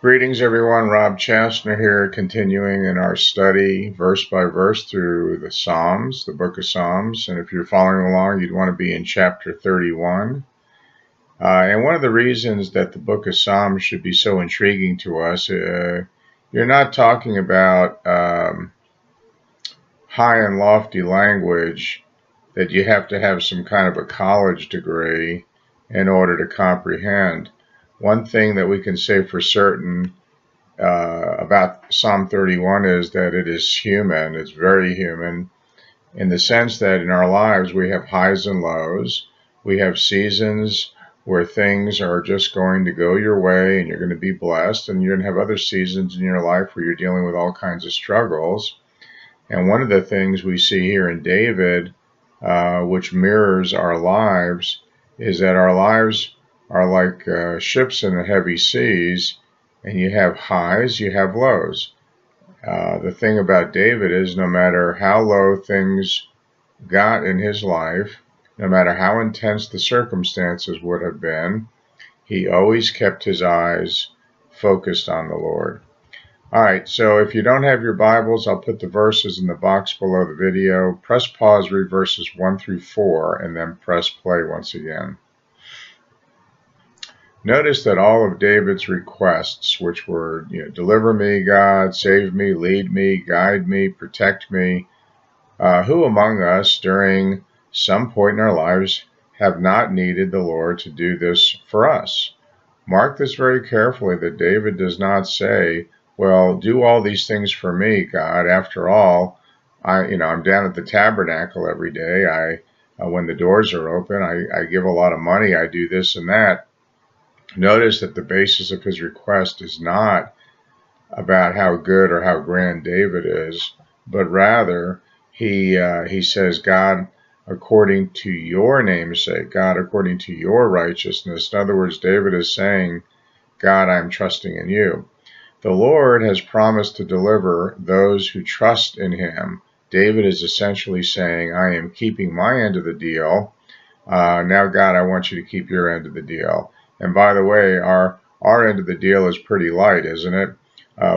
Greetings everyone, Rob Chassner here, continuing in our study verse by verse through the Psalms, the book of Psalms. And if you're following along, you'd want to be in chapter 31. And one of the reasons that the book of Psalms should be so intriguing to us, you're not talking about high and lofty language that you have to have some kind of a college degree in order to comprehend. One thing that we can say for certain about Psalm 31 is that it is human. It's very human in the sense that in our lives we have highs and lows. We have seasons where things are just going to go your way and you're going to be blessed, and you're going to have other seasons in your life where you're dealing with all kinds of struggles. And one of the things we see here in David, which mirrors our lives, is that our lives are like ships in the heavy seas, and you have highs, you have lows. The thing about David is no matter how low things got in his life, no matter how intense the circumstances would have been, he always kept his eyes focused on the Lord. All right, so if you don't have your Bibles, I'll put the verses in the box below the video. Press pause, read verses 1 through 4, and then press play once again. Notice that all of David's requests, which were, deliver me, God, save me, lead me, guide me, protect me, who among us during some point in our lives have not needed the Lord to do this for us? Mark this very carefully, that David does not say, well, do all these things for me, God. After all, I'm down at the tabernacle every day. When the doors are open, I give a lot of money. I do this and that. Notice that the basis of his request is not about how good or how grand David is, but rather he says, God, according to your namesake, God, according to your righteousness. In other words, David is saying, God, I'm trusting in you. The Lord has promised to deliver those who trust in him. David is essentially saying, I am keeping my end of the deal. Now, God, I want you to keep your end of the deal. And by the way, our end of the deal is pretty light, isn't it?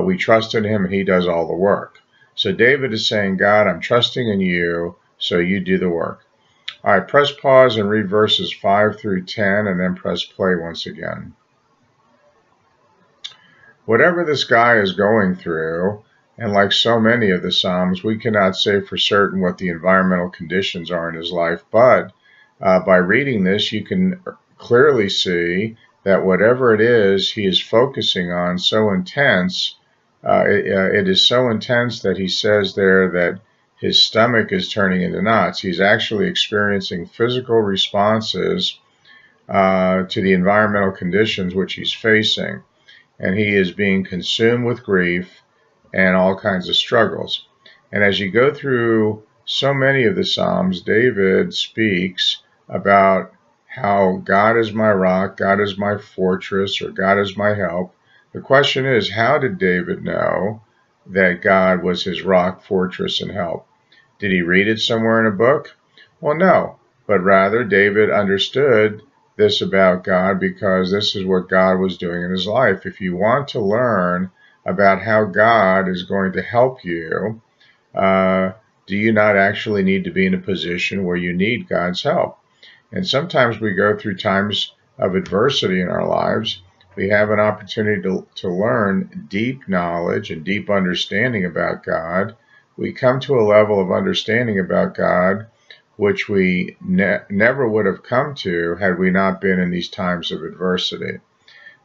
We trust in him and he does all the work. So David is saying, God, I'm trusting in you, so you do the work. All right, press pause and read verses 5 through 10, and then press play once again. Whatever this guy is going through, and like so many of the Psalms, we cannot say for certain what the environmental conditions are in his life, but by reading this, you can clearly see that whatever it is he is focusing on so intense, it is so intense that he says there that his stomach is turning into knots. He's actually experiencing physical responses to the environmental conditions which he's facing. And he is being consumed with grief and all kinds of struggles. And as you go through so many of the Psalms, David speaks about how God is my rock, God is my fortress, or God is my help. The question is, how did David know that God was his rock, fortress, and help? Did he read it somewhere in a book? Well, no, but rather David understood this about God because this is what God was doing in his life. If you want to learn about how God is going to help you, do you not actually need to be in a position where you need God's help? And sometimes we go through times of adversity in our lives. We have an opportunity to learn deep knowledge and deep understanding about God. We come to a level of understanding about God which we never would have come to had we not been in these times of adversity.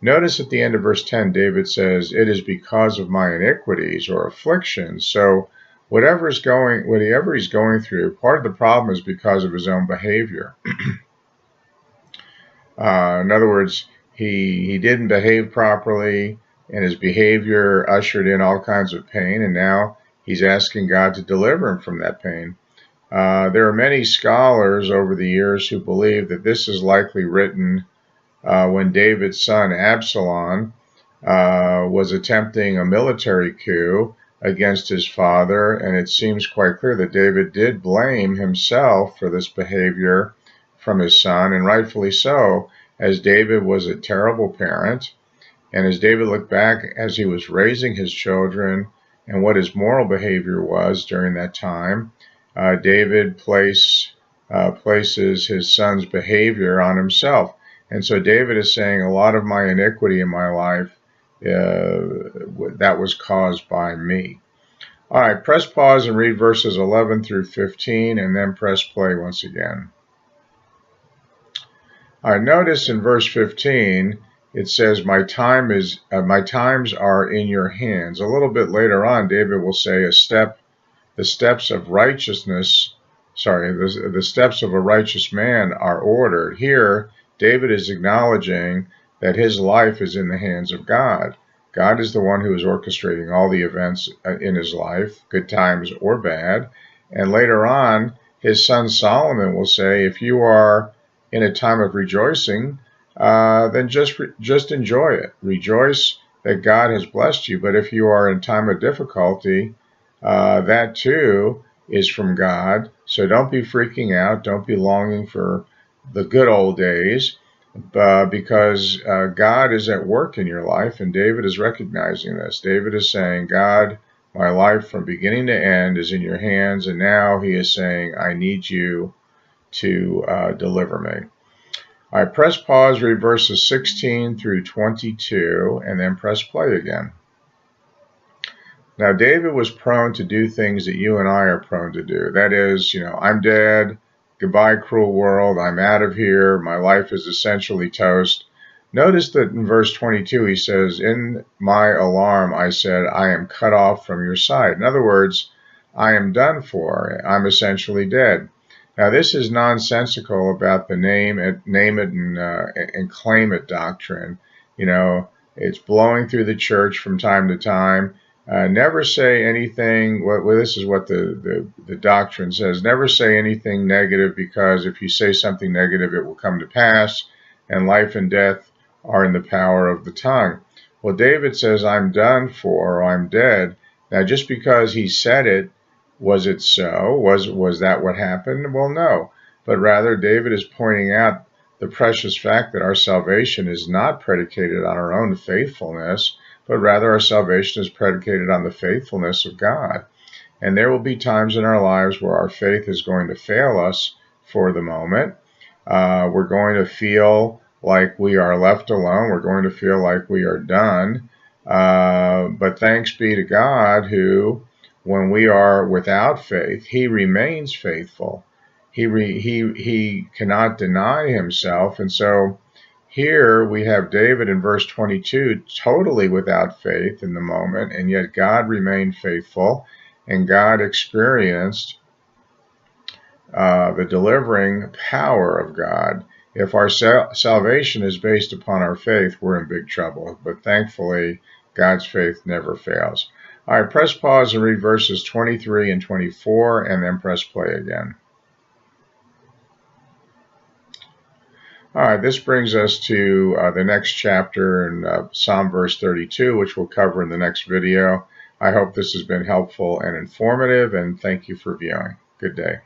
Notice at the end of verse 10, David says, it is because of my iniquities or afflictions. So whatever he's going through, part of the problem is because of his own behavior. In other words, he didn't behave properly, and his behavior ushered in all kinds of pain, and now he's asking God to deliver him from that pain. There are many scholars over the years who believe that this is likely written when David's son Absalom was attempting a military coup against his father, and it seems quite clear that David did blame himself for this behavior from his son, and rightfully so, as David was a terrible parent. And as David looked back as he was raising his children and what his moral behavior was during that time, David places his son's behavior on himself. And so David is saying a lot of my iniquity in my life, that was caused by me. All right, press pause and read verses 11 through 15, and then press play once again. All right, notice in verse 15, it says, my times are in your hands. A little bit later on, David will say, the steps of righteousness, the steps of a righteous man are ordered. Here, David is acknowledging that his life is in the hands of God. God is the one who is orchestrating all the events in his life, good times or bad. And later on, his son Solomon will say, if you are in a time of rejoicing, then just enjoy it. Rejoice that God has blessed you. But if you are in time of difficulty, that too is from God. So don't be freaking out. Don't be longing for the good old days. Because God is at work in your life, and David is recognizing this. David is saying, God, my life from beginning to end is in your hands, and now he is saying, I need you to deliver me. All right, press pause, read verses 16 through 22, and then press play again. Now, David was prone to do things that you and I are prone to do. That is, I'm dead. Goodbye, cruel world. I'm out of here. My life is essentially toast. Notice that in verse 22, he says, in my alarm, I said, I am cut off from your sight. In other words, I am done for. I'm essentially dead. Now, this is nonsensical about the name it and claim it doctrine. It's blowing through the church from time to time. Never say anything. Well, this is what the doctrine says. Never say anything negative, because if you say something negative, it will come to pass, and life and death are in the power of the tongue. Well, David says, I'm done for, or I'm dead. Now, just because he said it, was it so? Was that what happened? Well, no. But rather, David is pointing out the precious fact that our salvation is not predicated on our own faithfulness, but rather our salvation is predicated on the faithfulness of God. And there will be times in our lives where our faith is going to fail us for the moment. We're going to feel like we are left alone. We're going to feel like we are done. But thanks be to God who, when we are without faith, he remains faithful. He cannot deny himself. And so here we have David in verse 22 totally without faith in the moment, and yet God remained faithful, and God experienced the delivering power of God. If our salvation is based upon our faith, we're in big trouble. But thankfully, God's faith never fails. All right, press pause and read verses 23 and 24, and then press play again. All right, this brings us to the next chapter in Psalm verse 32, which we'll cover in the next video. I hope this has been helpful and informative, and thank you for viewing. Good day.